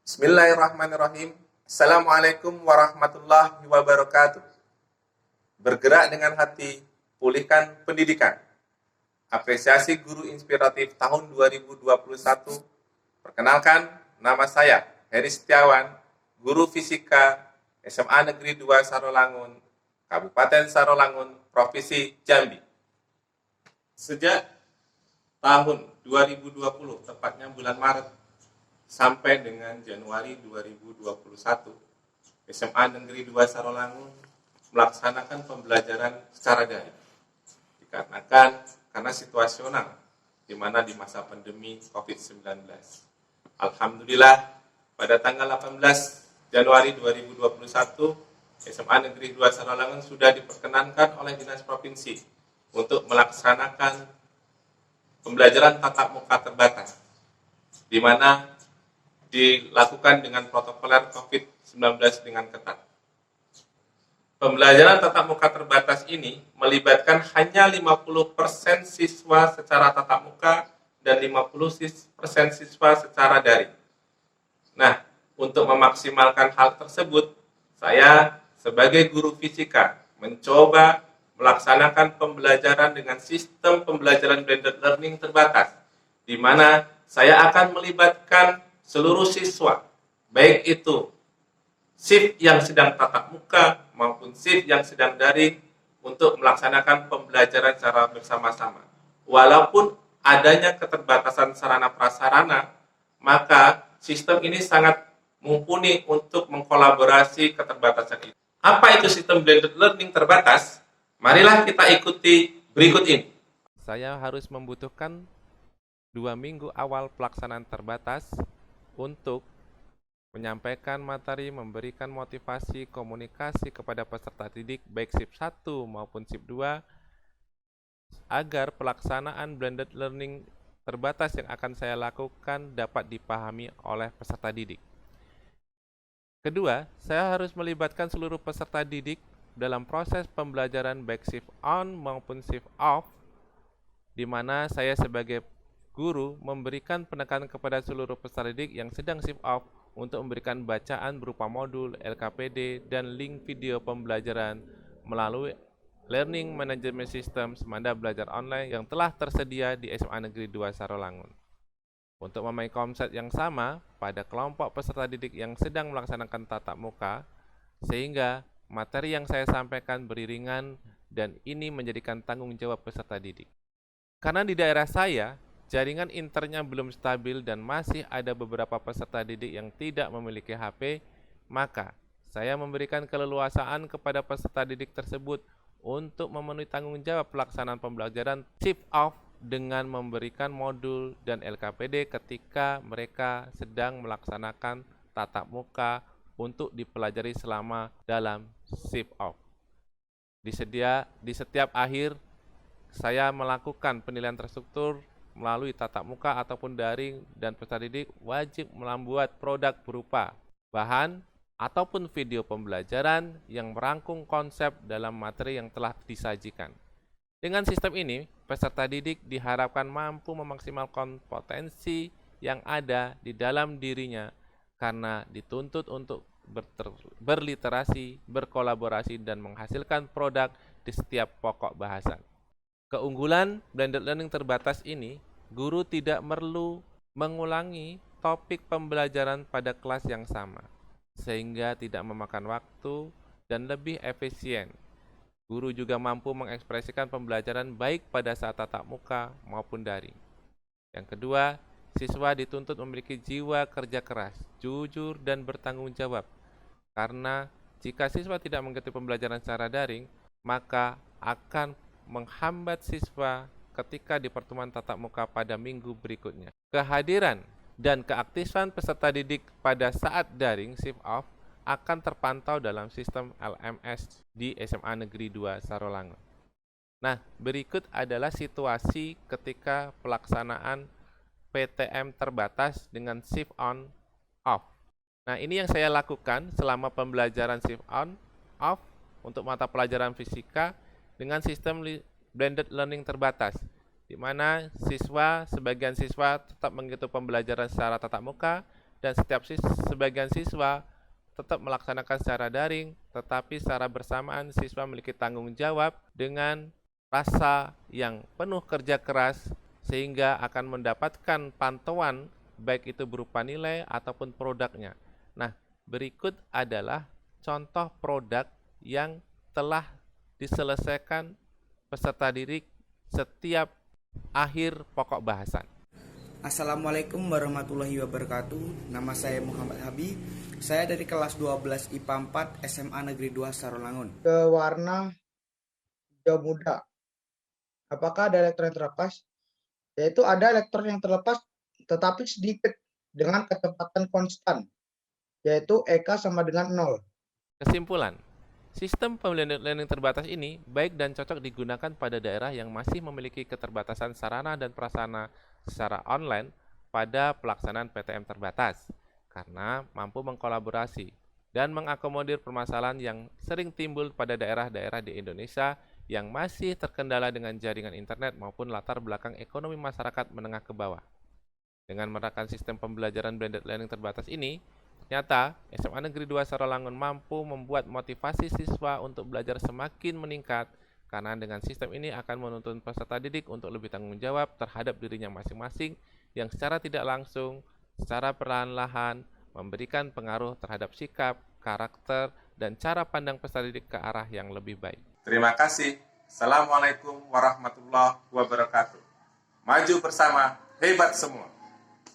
Bismillahirrahmanirrahim. Assalamualaikum warahmatullahi wabarakatuh. Bergerak dengan hati, pulihkan pendidikan. Apresiasi guru inspiratif tahun 2021. Perkenalkan, nama saya Heri Setiawan, guru fisika SMA Negeri 2 Sarolangun, Kabupaten Sarolangun, Provinsi Jambi. Sejak tahun 2020, tepatnya bulan Maret, sampai dengan Januari 2021, SMA Negeri 2 Sarolangun melaksanakan pembelajaran secara daring. Dikarenakan karena situasional, di mana di masa pandemi COVID-19. Alhamdulillah, pada tanggal 18 Januari 2021, SMA Negeri 2 Sarolangun sudah diperkenankan oleh Dinas Provinsi untuk melaksanakan pembelajaran tatap muka terbatas, di mana dilakukan dengan protokoler COVID-19 dengan ketat. Pembelajaran tatap muka terbatas ini melibatkan hanya 50% siswa secara tatap muka dan 50% siswa secara daring. Nah, untuk memaksimalkan hal tersebut, saya sebagai guru fisika mencoba melaksanakan pembelajaran dengan sistem pembelajaran blended learning terbatas, di mana saya akan melibatkan seluruh siswa, baik itu shift yang sedang tatap muka maupun shift yang sedang daring, untuk melaksanakan pembelajaran secara bersama-sama. Walaupun adanya keterbatasan sarana prasarana, maka sistem ini sangat mumpuni untuk mengkolaborasi keterbatasan itu. Apa itu sistem blended learning terbatas? Marilah kita ikuti berikut ini. Saya harus membutuhkan 2 minggu awal pelaksanaan terbatas untuk menyampaikan materi, memberikan motivasi, komunikasi kepada peserta didik baik SIP 1 maupun SIP 2 agar pelaksanaan blended learning terbatas yang akan saya lakukan dapat dipahami oleh peserta didik. Kedua, saya harus melibatkan seluruh peserta didik dalam proses pembelajaran baik shift on maupun shift off, di mana saya sebagai guru memberikan penekanan kepada seluruh peserta didik yang sedang shift off untuk memberikan bacaan berupa modul, LKPD, dan link video pembelajaran melalui Learning Management System Semanda Belajar Online yang telah tersedia di SMA Negeri 2 Sarolangun. Untuk memahami konsep yang sama pada kelompok peserta didik yang sedang melaksanakan tatap muka, sehingga materi yang saya sampaikan beriringan dan ini menjadikan tanggung jawab peserta didik. Karena di daerah saya, jaringan internetnya belum stabil dan masih ada beberapa peserta didik yang tidak memiliki HP, maka saya memberikan keleluasaan kepada peserta didik tersebut untuk memenuhi tanggung jawab pelaksanaan pembelajaran shift off dengan memberikan modul dan LKPD ketika mereka sedang melaksanakan tatap muka untuk dipelajari selama dalam shift off. Di setiap akhir, saya melakukan penilaian terstruktur melalui tatap muka ataupun daring, dan peserta didik wajib membuat produk berupa bahan ataupun video pembelajaran yang merangkum konsep dalam materi yang telah disajikan. Dengan sistem ini, peserta didik diharapkan mampu memaksimalkan potensi yang ada di dalam dirinya karena dituntut untuk berliterasi, berkolaborasi, dan menghasilkan produk di setiap pokok bahasan. Keunggulan blended learning terbatas ini, guru tidak perlu mengulangi topik pembelajaran pada kelas yang sama, sehingga tidak memakan waktu dan lebih efisien. Guru juga mampu mengekspresikan pembelajaran baik pada saat tatap muka maupun daring. Yang kedua, siswa dituntut memiliki jiwa kerja keras, jujur, dan bertanggung jawab. Karena jika siswa tidak mengikuti pembelajaran secara daring, maka akan menghambat siswa ketika di pertemuan tatap muka pada minggu berikutnya. Kehadiran dan keaktifan peserta didik pada saat daring shift off akan terpantau dalam sistem LMS di SMA Negeri 2 Sarolangun. Nah, berikut adalah situasi ketika pelaksanaan PTM terbatas dengan shift on off. Nah, ini yang saya lakukan selama pembelajaran shift on off untuk mata pelajaran fisika dengan sistem blended learning terbatas, di mana sebagian siswa tetap mengikuti pembelajaran secara tatap muka dan sebagian siswa tetap melaksanakan secara daring, tetapi secara bersamaan siswa memiliki tanggung jawab dengan rasa yang penuh kerja keras sehingga akan mendapatkan pantauan baik itu berupa nilai ataupun produknya. Nah, berikut adalah contoh produk yang telah diselesaikan peserta didik setiap akhir pokok bahasan. Assalamualaikum warahmatullahi wabarakatuh. Nama saya Muhammad Habib. Saya dari kelas 12 IPA 4 SMA Negeri 2 Sarolangun. Ke warna hijau muda. Apakah ada elektron yang terlepas? Yaitu ada elektron yang terlepas tetapi sedikit dengan kecepatan konstan, yaitu EK sama dengan 0. Kesimpulan, sistem pembelajaran learning terbatas ini baik dan cocok digunakan pada daerah yang masih memiliki keterbatasan sarana dan prasarana secara online pada pelaksanaan PTM terbatas, karena mampu mengkolaborasi dan mengakomodir permasalahan yang sering timbul pada daerah-daerah di Indonesia yang masih terkendala dengan jaringan internet maupun latar belakang ekonomi masyarakat menengah ke bawah. Dengan menerapkan sistem pembelajaran blended learning terbatas ini, ternyata SMA Negeri 2 Sarolangun mampu membuat motivasi siswa untuk belajar semakin meningkat karena dengan sistem ini akan menuntun peserta didik untuk lebih tanggung jawab terhadap dirinya masing-masing yang secara tidak langsung, secara perlahan-lahan memberikan pengaruh terhadap sikap, karakter, dan cara pandang peserta didik ke arah yang lebih baik. Terima kasih. Assalamualaikum warahmatullahi wabarakatuh. Maju bersama, hebat semua.